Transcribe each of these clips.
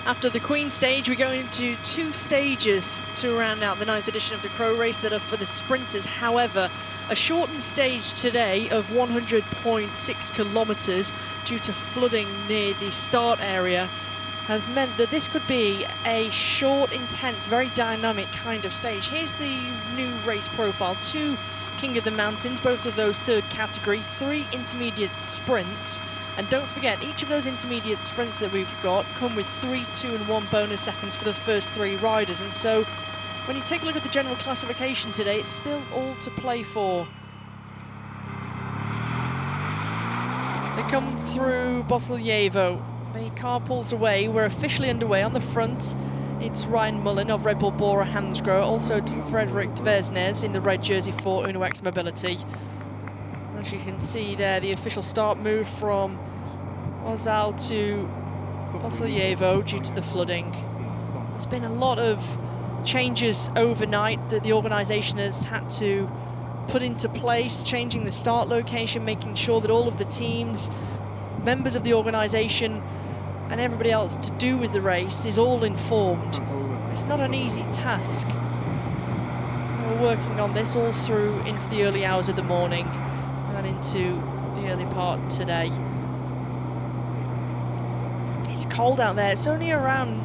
After the Queen stage, we go into 2 stages to round out the 9th edition of the CRO Race that are for the sprinters. However, a shortened stage today of 100.6 kilometers due to flooding near the start area has meant that this could be a short, intense, very dynamic kind of stage. Here's the new race profile. 2 King of the Mountains, both of those 3rd category, 3 intermediate sprints. And don't forget, each of those intermediate sprints that we've got come with 3, 2 and 1 bonus seconds for the first 3 riders. And so when you take a look at the general classification today, it's still all to play for. They come through Bosiljevo. The car pulls away. We're officially underway. On the front, it's Ryan Mullen of Red Bull Bora Hansgrohe, also Frederick Vesnes in the red jersey for Uno X Mobility. As you can see there, the official start move from Ozal to Bosiljevo due to the flooding. There's been a lot of changes overnight that the organisation has had to put into place, changing the start location, making sure that all of the teams, members of the organisation and everybody else to do with the race is all informed. It's not an easy task. We're working on this all through into the early hours of the morning and into the early part today. It's cold out there. It's only around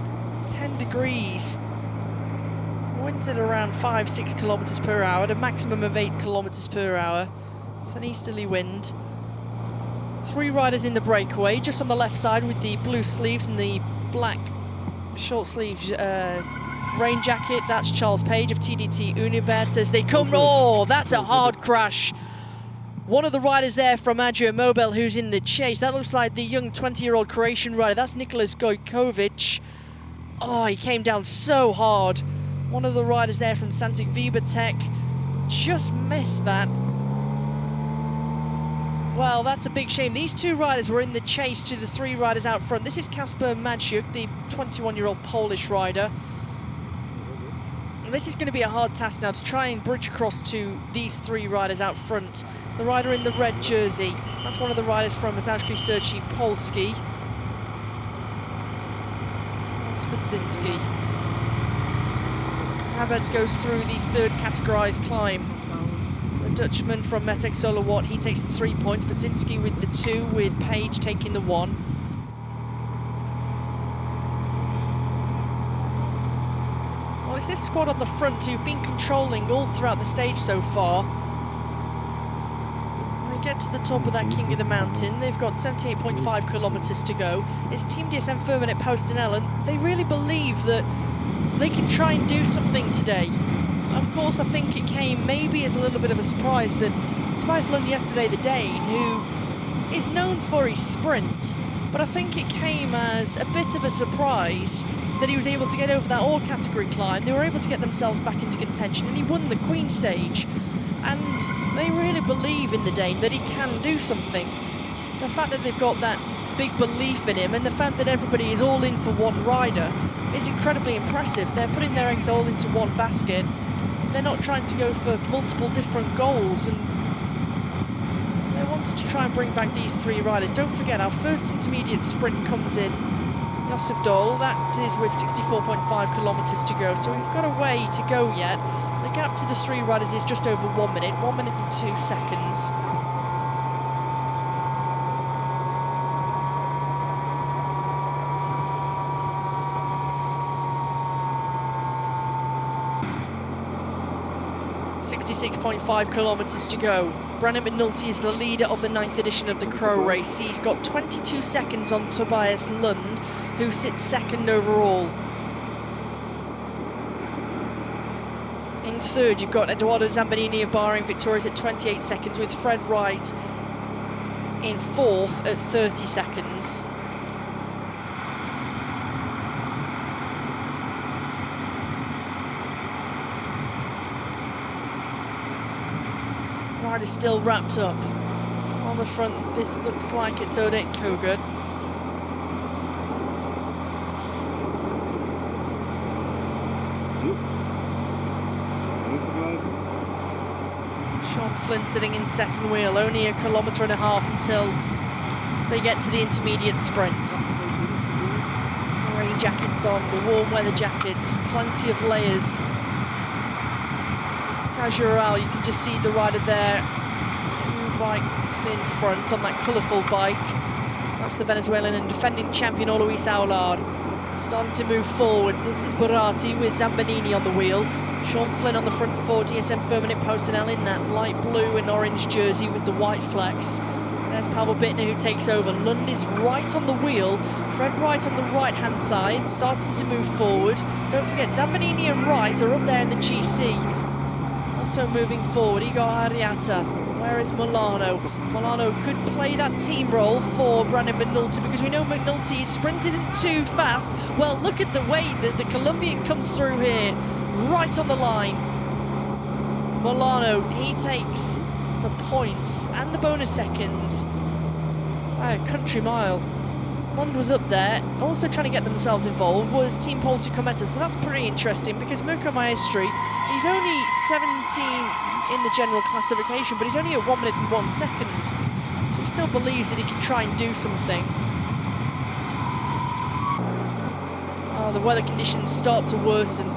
10 degrees. Winds at around 5-6 kilometers per hour at a maximum of 8 kilometers per hour. It's an easterly wind. 3 riders in the breakaway, just on the left side with the blue sleeves and the black short sleeve rain jacket. That's Charles Page of TDT Unibet as they come. Oh, that's a hard crash. One of the riders there from Adria Mobile who's in the chase. That looks like the young 20-year-old Croatian rider. That's Nicholas Gojkovic. Oh, he came down so hard. One of the riders there from Santic Vibertech just missed that. Well, that's a big shame. These 2 riders were in the chase to the 3 riders out front. This is Kasper Maciuk, the 21-year-old Polish rider. And this is going to be a hard task now to try and bridge across to these 3 riders out front. The rider in the red jersey, that's one of the riders from Mazowski Serci Polski. That's Budzinski. Haberts goes through the 3rd categorized climb. The Dutchman from Metek Solowat, he takes the 3 points. Budzinski with the 2, with Page taking the 1. Well, it's this squad on the front who've been controlling all throughout the stage so far. They get to the top of that King of the Mountain. They've got 78.5 kilometers to go. It's Team DSM Firmin at Paustenellen. They really believe that they can try and do something today. Of course, I think it came maybe as a little bit of a surprise that Tobias Lund yesterday, the Dane, who is known for his sprint, but I think it came as a bit of a surprise that he was able to get over that all category climb. They were able to get themselves back into contention and he won the Queen stage. And they really believe in the Dane, that he can do something. The fact that they've got that big belief in him and the fact that everybody is all in for one rider is incredibly impressive. They're putting their eggs all into one basket. They're not trying to go for multiple different goals, and they wanted to try and bring back these 3 riders. Don't forget, our first intermediate sprint comes in Josip Dol. That is with 64.5 kilometers to go, so we've got a way to go yet. The gap to the 3 riders is just over 1 minute, 1 minute and 2 seconds. .5 kilometers to go. Brennan McNulty is the leader of the 9th edition of the CRO Race. He's got 22 seconds on Tobias Lund, who sits 2nd overall. In 3rd, you've got Edoardo Zambanini of Bahrain Victorious at 28 seconds, with Fred Wright in 4th at 30 seconds. Is still wrapped up. On the front, this looks like it's Odette Kogut. Sean Flynn sitting in 2nd wheel, only 1.5 kilometers until they get to the intermediate sprint. Rain rain jackets on, the warm weather jackets, plenty of layers. Casual, you can just see the rider there. Two bikes in front on that colourful bike. That's the Venezuelan and defending champion Luis Aulard. Starting to move forward. This is Barati with Zambanini on the wheel. Sean Flynn on the front for DSM Firmenich Postinel in that light blue and orange jersey with the white flecks. There's Pavel Bittner who takes over. Lund is right on the wheel. Fred Wright on the right-hand side, starting to move forward. Don't forget, Zambanini and Wright are up there in the GC. Also moving forward, Igor Ariata. Where is Milano? Milano could play that team role for Brandon McNulty because we know McNulty's sprint isn't too fast. Well, look at the way that the Colombian comes through here, right on the line. Milano, he takes the points and the bonus seconds by a country mile. Lund was up there, also trying to get themselves involved was Team Polti Cometa, so that's pretty interesting because Mirko Maestri, he's only 17 in the general classification, but he's only at 1 minute and 1 second, so he still believes that he can try and do something. Oh, the weather conditions start to worsen.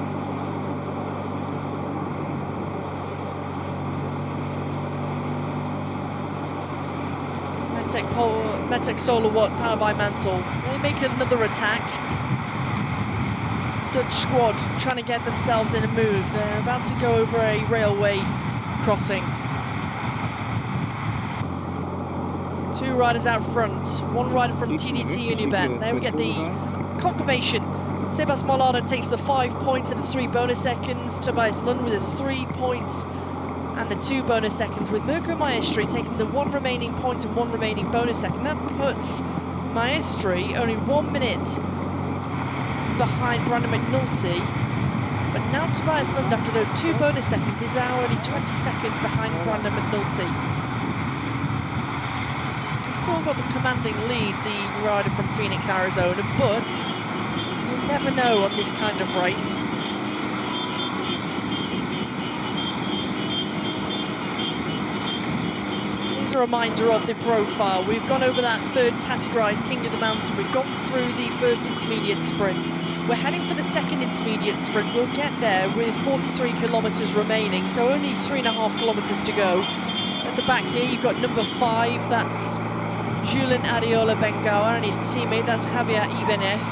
Metec Solar Watt powered by Mantle. They make another attack. Dutch squad trying to get themselves in a move. They're about to go over a railway crossing. Two riders out front. One rider from TDT Unibet. There we get the confirmation. Sebas Molano takes the 5 points and the 3 bonus seconds. Tobias Lund with the 3 points and the 2 bonus seconds, with Mirko Maestri taking the 1 remaining point and 1 remaining bonus second. That puts Maestri only 1 minute behind Brandon McNulty. But now Tobias Lund, after those 2 bonus seconds, is now only 20 seconds behind Brandon McNulty. He's still got the commanding lead, the rider from Phoenix, Arizona, but you never know on this kind of race. A reminder of the profile. We've gone over that third categorized King of the Mountain. We've gone through the first intermediate sprint. We're heading for the second intermediate sprint. We'll get there with 43 kilometers remaining, so only 3.5 kilometers to go. At the back here, you've got number 5. That's Julian Ariola Bengawa and his teammate. That's Javier Ibanez.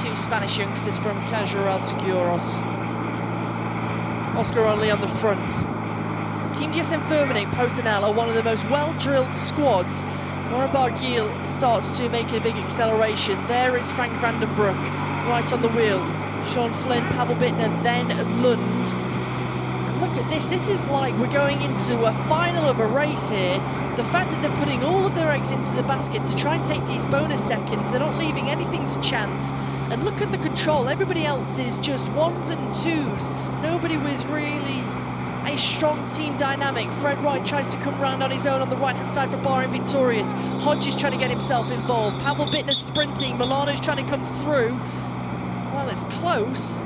2 Spanish youngsters from Casual Seguros. Oscar only on the front. Team DSM Firmenich Postinel are one of the most well-drilled squads. Nora Barguil starts to make a big acceleration. There is Frank Vandenbroek right on the wheel. Sean Flynn, Pavel Bittner, then Lund. And look at this. This is like we're going into a final of a race here. The fact that they're putting all of their eggs into the basket to try and take these bonus seconds, they're not leaving anything to chance. And look at the control. Everybody else is just 1s and 2s. Nobody with really a strong team dynamic. Fred Wright tries to come round on his own on the right-hand side for Bahrain Victorious. Hodge is trying to get himself involved. Pavel Bittner's sprinting. Milano's trying to come through. Well, it's close.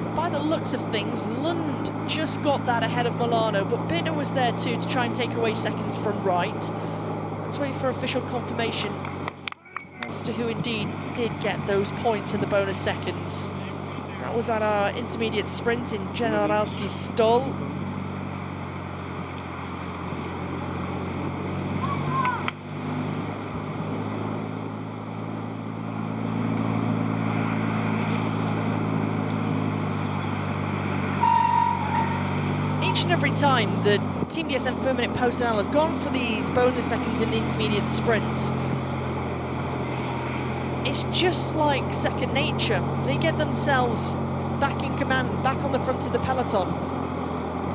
But by the looks of things, Lund just got that ahead of Milano, but Bittner was there too to try and take away seconds from Wright. Let's wait for official confirmation as to who indeed did get those points and the bonus seconds. That was at our intermediate sprint in Generalski's stall. Each and every time the Team DSM Firmenich Postinel have gone for these bonus seconds in the intermediate sprints, it's just like second nature. They get themselves back in command, back on the front of the peloton.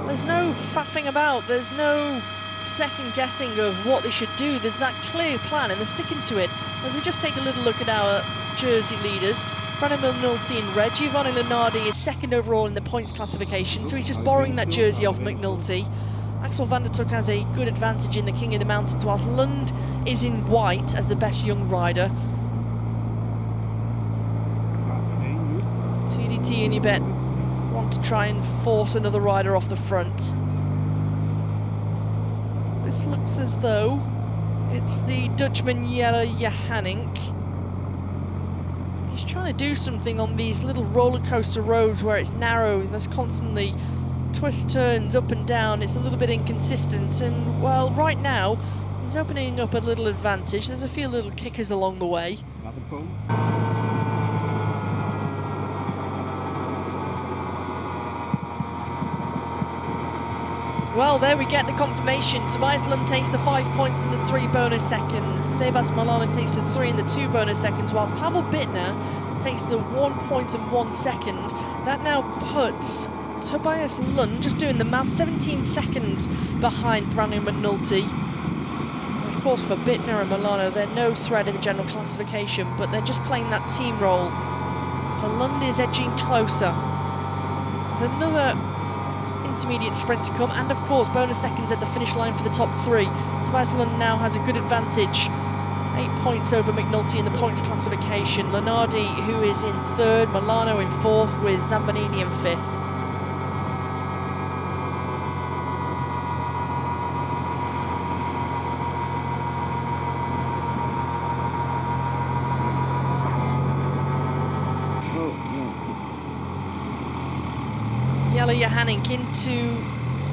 There's no faffing about, there's no second guessing of what they should do. There's that clear plan and they're sticking to it. As we just take a little look at our jersey leaders, Brandon McNulty in red. Giovanni Lunardi is second overall in the points classification, so he's just borrowing that jersey off McNulty. Axel van der Tuk has a good advantage in the King of the Mountains, whilst Lund is in white as the best young rider. TDT Unibet want to try and force another rider off the front. This looks as though it's the Dutchman Jelle Johanink. He's trying to do something on these little roller coaster roads where it's narrow. There's constantly twists, turns, up and down. It's a little bit inconsistent. And, well, right now, he's opening up a little advantage. There's a few little kickers along the way. Well, there we get the confirmation. Tobias Lund takes the 5 points and the 3 bonus seconds. Sebas Milano takes the 3 and the 2 bonus seconds, whilst Pavel Bittner takes the 1 point and 1 second. That now puts Tobias Lund, just doing the math, 17 seconds behind Brandon McNulty. Of course, for Bittner and Milano, they're no threat in the general classification, but they're just playing that team role. So Lund is edging closer. There's another intermediate sprint to come, and of course bonus seconds at the finish line for the top 3. Tobias Lund now has a good advantage, 8 points over McNulty in the points classification. Lenardi, who is in 3rd, Milano in 4th, with Zambanini in 5th. Johanning into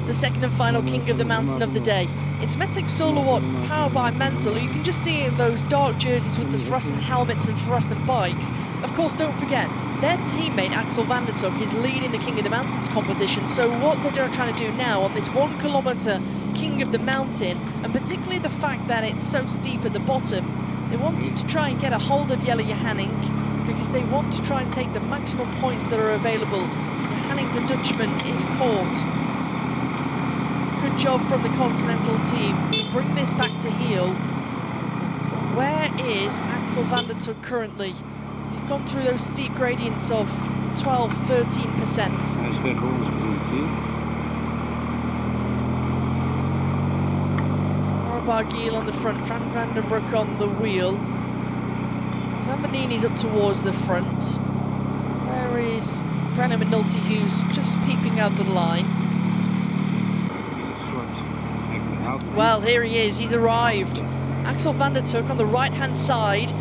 the second and final King of the Mountain of the day. It's Metek Solowat, powered by Mantle. You can just see in those dark jerseys with the fluorescent helmets and fluorescent bikes. Of course, don't forget, their teammate Axel van der Tuk is leading the King of the Mountains competition. So what they're trying to do now on this 1 kilometre King of the Mountain, and particularly the fact that it's so steep at the bottom, they wanted to try and get a hold of Jelle Johanning because they want to try and take the maximum points that are available. The Dutchman is caught. Good job from the Continental team to bring this back to heel. Where is Axel van der Tuk currently? We've gone through those steep gradients of 12, 13%. Bargiel on the front, Van Brandenbroek on the wheel. Zambanini's up towards the front. There is Brandon McNulty, who's just peeping out the line. Well, here he is, he's arrived. Axel van der Tuk on the right-hand side.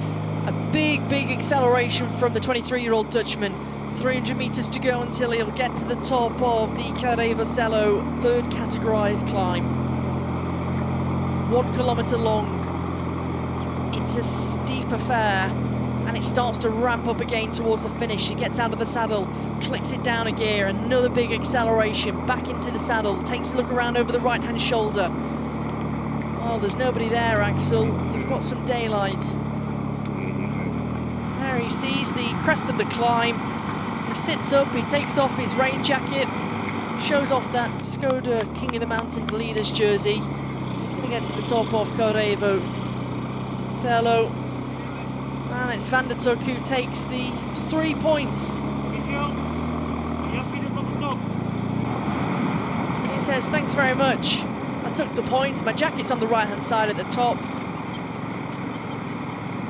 A big acceleration from the 23-year-old Dutchman. 300 metres to go until he'll get to the top of the Carré-Vasello 3rd categorised climb. 1 kilometre long. It's a steep affair, and it starts to ramp up again towards the finish. He gets out of the saddle, clicks it down a gear, another big acceleration, back into the saddle, takes a look around over the right-hand shoulder. Well, there's nobody there, Axel. You've got some daylight. There he sees the crest of the climb. He sits up, he takes off his rain jacket, shows off that Skoda King of the Mountains leader's jersey. He's going to get to the top of Carré-Vasello. And it's van der Tuk who takes the 3 points. He says, thanks very much. I took the points. My jacket's on the right-hand side at the top.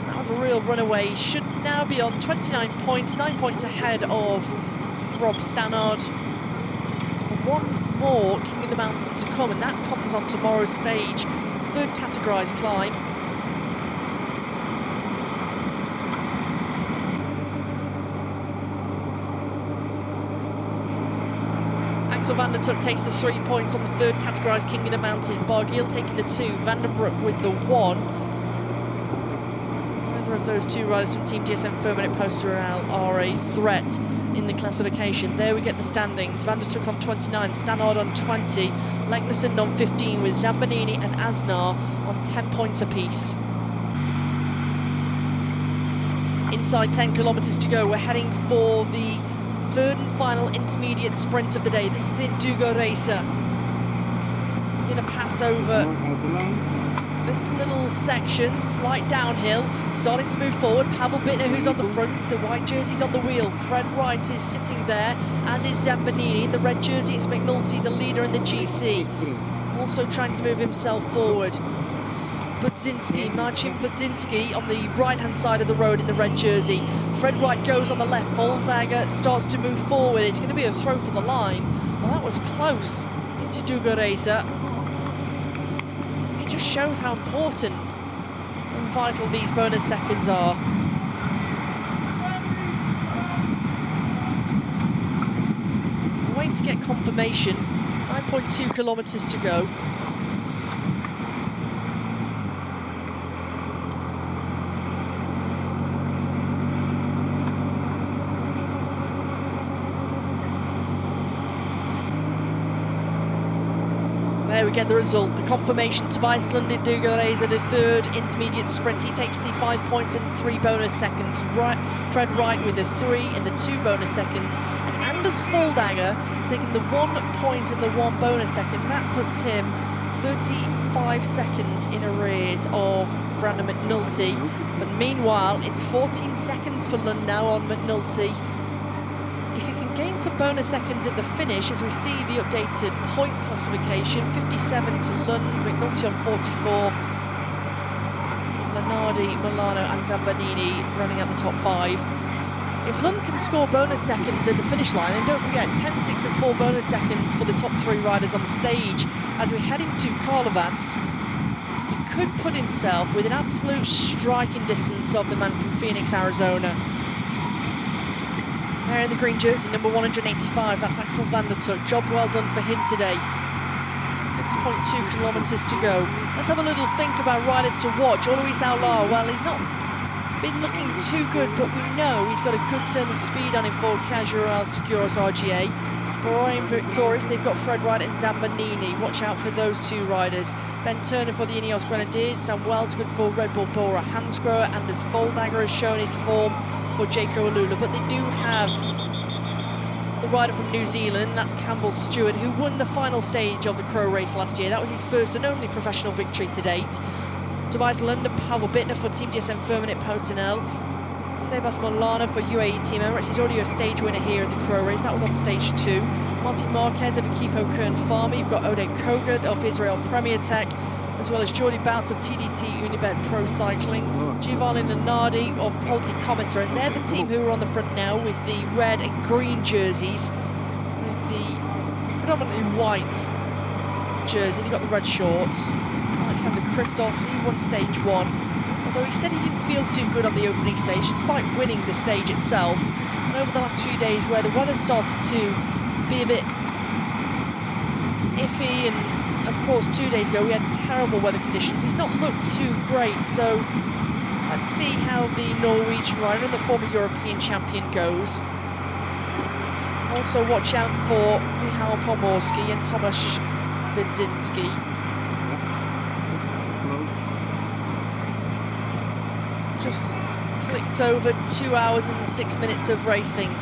That was a real runaway. He should now be on 29 points, 9 points ahead of Rob Stannard. One more King of the Mountain to come, and that comes on tomorrow's stage. 3rd categorised climb. Axel van der Tuk takes the 3 points on the 3rd categorised King of the Mountain. Bargiel taking the 2, Vandenbroek with the 1. Neither of those 2 riders from Team DSM Firmenich Postal are a threat in the classification. There we get the standings. Van der Tuk on 29, Stannard on 20, Legnesson on 15, with Zambanini and Asnar on 10 points apiece. Inside 10 kilometres to go, we're heading for the 3rd and final intermediate sprint of the day. This is in Dugo Racer. I'm going to pass over this little section, slight downhill, starting to move forward. Pavel Bittner, who's on the front, the white jersey's on the wheel. Fred Wright is sitting there, as is Zambanini. In the red jersey, it's McNulty, the leader in the GC. Also trying to move himself forward. Budzinski, Marcin Budzinski on the right-hand side of the road in the red jersey. Fred Wright goes on the left. Voldagger starts to move forward. It's going to be a throw for the line. Well, that was close into Dugo Racer. It just shows how important and vital these bonus seconds are. want to get confirmation. 9.2 kilometres to go. There we get the result, the confirmation. Tobias Lundin-Dugareza, the third intermediate sprint. He takes the 5 points and 3 bonus seconds. Fred Wright with the 3 and the 2 bonus seconds. And Anders Foldager taking the 1 point and the 1 bonus second. That puts him 35 seconds in arrears of Brandon McNulty. But meanwhile, it's 14 seconds for Lund now on McNulty. If you can gain some bonus seconds at the finish, as we see the updated points classification, 57 to Lund, McNulty on 44, Lenardi, Milano and Zambanini running at the top 5. If Lund can score bonus seconds at the finish line, and don't forget 10, 6 and 4 bonus seconds for the top 3 riders on the stage, as we head into Karlovats, he could put himself within absolute striking distance of the man from Phoenix, Arizona. There in the green jersey, number 185, that's Axel van der Tuck. Job well done for him today. 6.2 kilometres to go. Let's have a little think about riders to watch. Luis Aular, well, he's not been looking too good, but we know he's got a good turn of speed on him for Casual Seguros RGA. Bahrain Victorious, they've got Fred Wright and Zambanini. Watch out for those 2 riders. Ben Turner for the Ineos Grenadiers, Sam Welsford for Red Bull Bora Hansgrohe, Anders Foldager has shown his form for Jaco Alula, but they do have the rider from New Zealand, that's Campbell Stewart, who won the final stage of the CRO Race last year. That was his first and only professional victory to date. Tobias Lund and Pavel Bittner for Team DSM Firmenich Postinel. Sebas Milano for UAE Team Emirates. He's already a stage winner here at the CRO Race. That was on stage 2. Martin Marquez of Equipo Kern Pharma. You've got Oded Kogut of Israel Premier Tech, as well as Jordi Bouts of TDT Unibet Pro Cycling, Giovanni Lenardi of Polti Cometer, and they're the team who are on the front now with the red and green jerseys, with the predominantly white jersey. They've got the red shorts. Alexander Kristoff, he won stage 1, although he said he didn't feel too good on the opening stage, despite winning the stage itself. And over the last few days, where the weather started to be a bit iffy, and of course 2 days ago we had terrible weather conditions, he's not looked too great. So let's see how the Norwegian rider and the former European champion goes. Also watch out for Michał Pomorski and Tomasz Widzinski. Just clicked over 2 hours and 6 minutes of racing.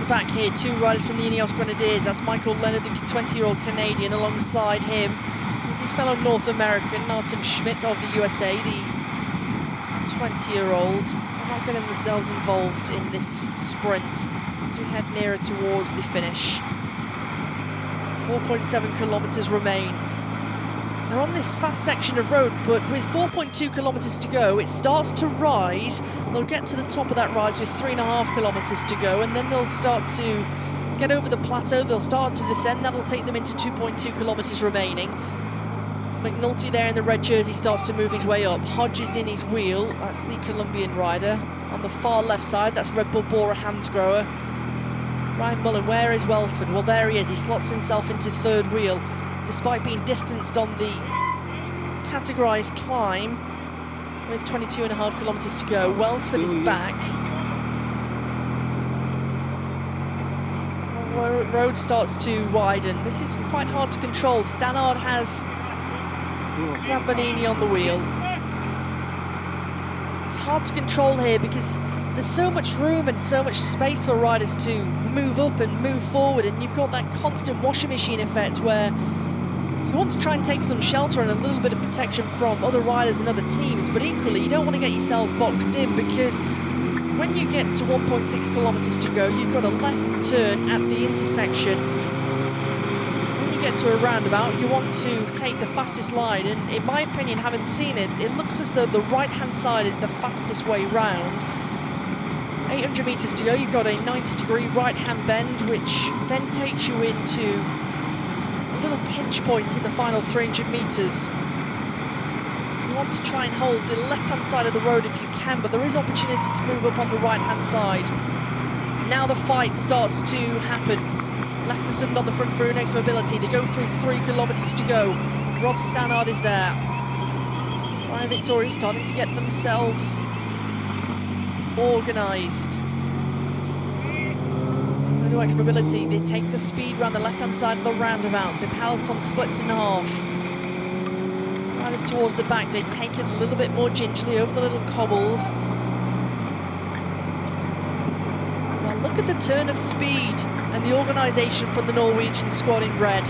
Back here, 2 riders from the Ineos Grenadiers. That's Michael Leonard, the 20-year-old Canadian. Alongside him is his fellow North American, Artem Schmidt of the USA, the 20-year-old. They're not getting themselves involved in this sprint as we head nearer towards the finish. 4.7 kilometres remain. They're on this fast section of road, but with 4.2 kilometres to go, it starts to rise. They'll get to the top of that rise with 3.5 kilometres to go, and then they'll start to get over the plateau. They'll start to descend. That'll take them into 2.2 kilometres remaining. McNulty there in the red jersey starts to move his way up. Hodge is in his wheel. That's the Colombian rider. On the far left side, that's Red Bull Bora Hansgrohe. Ryan Mullen, where is Welsford? Well, there he is. He slots himself into third wheel, despite being distanced on the categorised climb with 22.5 kilometres to go. Welsford is back. Road starts to widen. This is quite hard to control. Stannard has Zambanini on the wheel. It's hard to control here because there's so much room and so much space for riders to move up and move forward, and you've got that constant washing machine effect where you want to try and take some shelter and a little bit of protection from other riders and other teams, but equally you don't want to get yourselves boxed in, because when you get to 1.6 kilometres to go, you've got a left turn at the intersection. When you get to a roundabout, you want to take the fastest line, and in my opinion, having seen it, it looks as though the right-hand side is the fastest way round. 800 metres to go, you've got a 90-degree right-hand bend, which then takes you into a little pinch point in the final 300 metres. You want to try and hold the left-hand side of the road if you can, but there is opportunity to move up on the right-hand side. now the fight starts to happen. Lacknesund on the front for Unex Mobility. They go through 3 kilometers to go. Rob Stannard is there. Ryan Victoria starting to get themselves organised. Unex Mobility, they take the speed round the left-hand side of the roundabout. The peloton splits in half. Riders towards the back, they take it a little bit more gingerly over the little cobbles. Well, look at the turn of speed and the organisation from the Norwegian squad in red.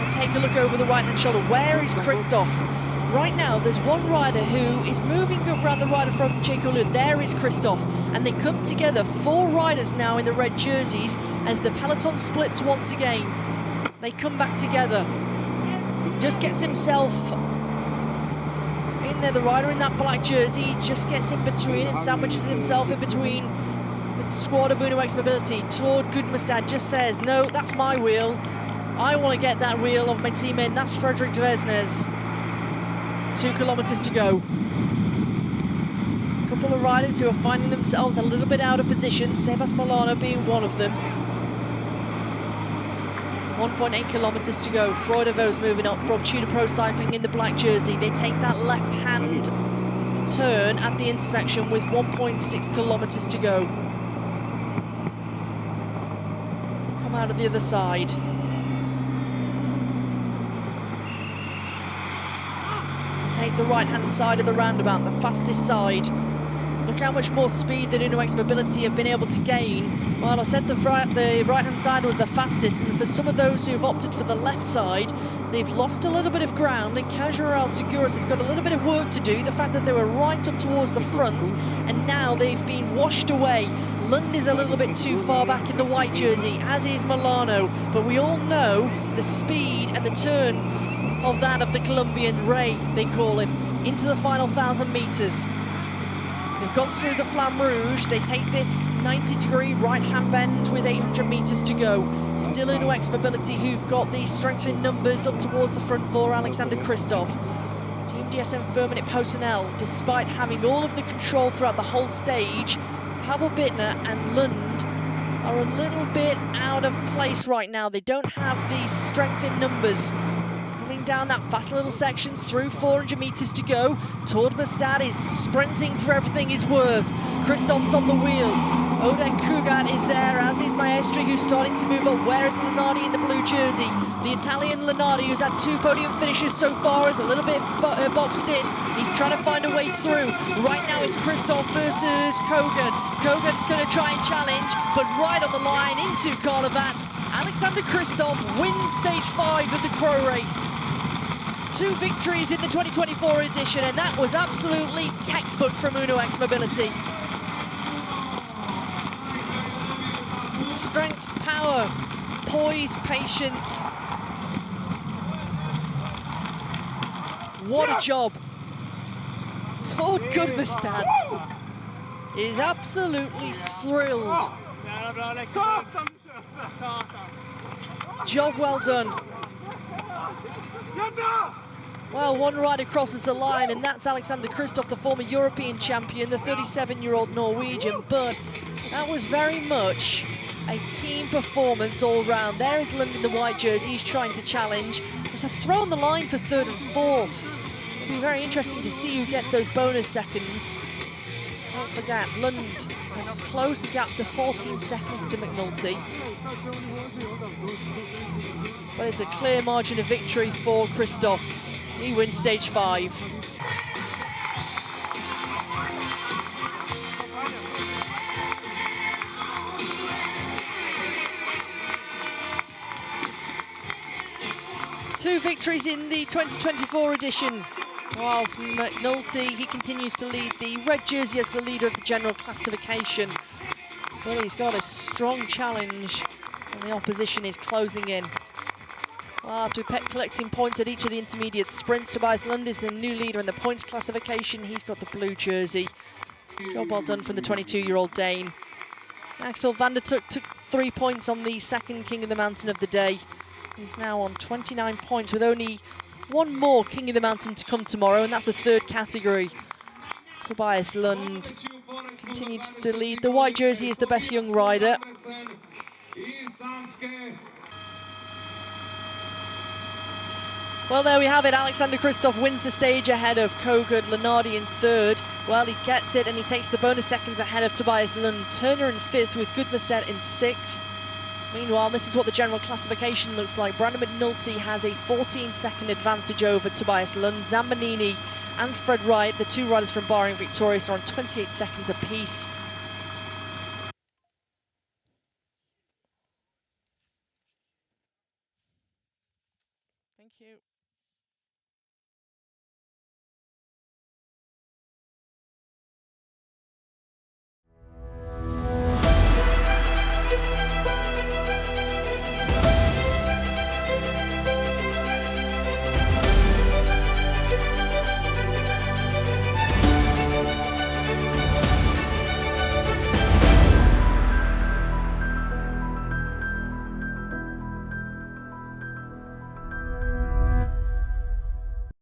And take a look over the right-hand shoulder. Where is Christoph? Right now, there's one rider who is moving up around the rider from Jaco Lund. There is Christoph, and they come together. 4 riders now in the red jerseys as the peloton splits once again. They come back together. He just gets himself in there. The rider in that black jersey just gets in between and sandwiches himself in between the squad of Unex Mobility. Tord Gudmestad just says, no, that's my wheel. I want to get that wheel of my teammate, and that's Frederick Dversnes. 2 kilometers to go. A couple of riders who are finding themselves a little bit out of position, Sebas Milano being one of them. 1.8 kilometers to go. Freudevo's moving up from Tudor Pro Cycling in the black jersey. They take that left-hand turn at the intersection with 1.6 kilometers to go. Come out of the other side. Take the right-hand side of the roundabout, the fastest side. Look how much more speed that Unex Mobility have been able to gain. Well, I said the right-hand side was the fastest, and for some of those who've opted for the left side, they've lost a little bit of ground, and Casual Seguros have got a little bit of work to do. The fact that they were right up towards the front, and now they've been washed away. Lund is a little bit too far back in the white jersey, as is Milano, but we all know the speed and the turn of that of the Colombian, Ray, they call him, into the final 1,000 meters. They've gone through the Flamme Rouge. They take this 90-degree right-hand bend with 800 meters to go. Still Unex Mobility, who've got the strength in numbers up towards the front for Alexander Christoph. Team DSM Firmenich Personnel, despite having all of the control throughout the whole stage, Pavel Bittner and Lund are a little bit out of place right now. They don't have the strength in numbers. Down that fast little section through 400 meters to go. Tord Gudmestad is sprinting for everything he's worth. Christoph's on the wheel. Odin Kugat is there, as is Maestri, who's starting to move up. Where is Lunardi in the blue jersey? The Italian Lunardi, who's had 2 podium finishes so far, is a little bit boxed in. He's trying to find a way through. Right now it's Christoph versus Kogan. Kogan's going to try and challenge, but right on the line into Karlovac. Alexander Christoph wins stage 5 of the CRO Race. 2 victories in the 2024 edition, and that was absolutely textbook from Unex Mobility. Strength, power, poise, patience. What a job. Tord Gudmestad is absolutely thrilled. Job well done. Well, one rider crosses the line, and that's Alexander Christoph, the former European champion, the 37-year-old Norwegian. But that was very much a team performance all round. There is Lund in the white jersey. He's trying to challenge. There's a throw on the line for 3rd and 4th. It'll be very interesting to see who gets those bonus seconds. Don't forget, Lund has closed the gap to 14 seconds to McNulty. But it's a clear margin of victory for Christoph. He wins stage 5. Two victories in the 2024 edition. Whilst McNulty, he continues to lead the red jersey as the leader of the general classification. Well, he's got a strong challenge, and the opposition is closing in. After collecting points at each of the intermediate sprints, Tobias Lund is the new leader in the points classification. He's got the blue jersey. Job well done from the 22-year-old Dane. Axel van der Tuk took 3 points on the second King of the Mountain of the day. He's now on 29 points with only one more King of the Mountain to come tomorrow, and that's a 3rd category. Tobias Lund continues to lead. The white jersey is the best young rider. Well, there we have it. Alexander Kristoff wins the stage ahead of Kogud Lenardi in third. Well, he gets it and he takes the bonus seconds ahead of Tobias Lund. Turner in fifth with Gudmestad in sixth. Meanwhile, this is what the general classification looks like. Brandon McNulty has a 14-second advantage over Tobias Lund. Zambanini and Fred Wright, the two riders from Bahrain Victorious, are on 28 seconds apiece.